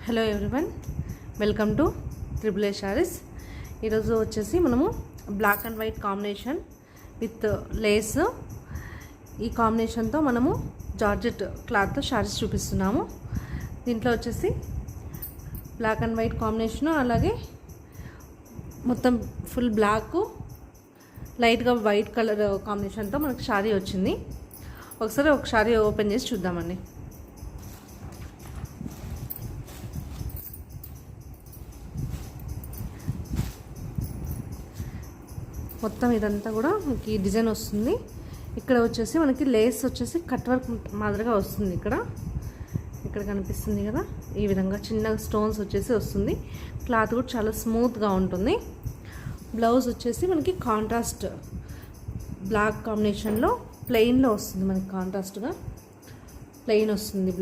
Hello everyone, welcome to triple A sarees. ఈరోజు వచ్చేసి మనము black and white combination with lace, ఈ కాంబినేషన్తో మనము జార్జెట్ క్లాత్తో శారీస్ చూపిస్తున్నాము. దీంట్లో వచ్చేసి బ్లాక్ అండ్ వైట్ కాంబినేషను, అలాగే మొత్తం ఫుల్ బ్లాక్ లైట్గా వైట్ కలర్ కాంబినేషన్తో మనకు శారీ వచ్చింది. ఒకసారి ఒక శారీ ఓపెన్ చేసి చూద్దామండి. మొత్తం ఇదంతా కూడా మనకి డిజైన్ వస్తుంది. ఇక్కడ వచ్చేసి మనకి లేస్ వచ్చేసి కట్ వర్క్ మాదిరిగా వస్తుంది. ఇక్కడ కనిపిస్తుంది కదా, ఈ విధంగా చిన్న స్టోన్స్ వచ్చేసి వస్తుంది. క్లాత్ కూడా చాలా స్మూత్గా ఉంటుంది. బ్లౌజ్ వచ్చేసి మనకి కాంట్రాస్ట్ బ్లాక్ కాంబినేషన్లో ప్లెయిన్లో వస్తుంది. మనకి కాంట్రాస్ట్గా ప్లెయిన్ వస్తుంది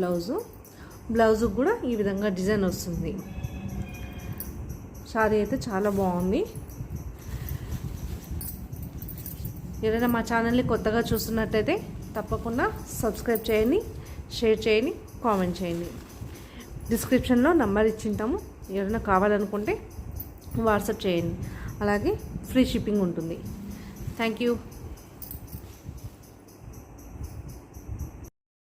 బ్లౌజ్ కూడా ఈ విధంగా డిజైన్ వస్తుంది. శారీ అయితే చాలా బాగుంది. ఎవరైనా మా ఛానల్ని కొత్తగా చూస్తున్నట్టయితే తప్పకుండా సబ్స్క్రైబ్ చేయండి, షేర్ చేయండి, కామెంట్ చేయండి. డిస్క్రిప్షన్లో నంబర్ ఇచ్చింటాము. ఎవరైనా కావాలనుకుంటే వాట్సాప్ చేయండి. అలాగే ఫ్రీ షిప్పింగ్ ఉంటుంది. Thank you.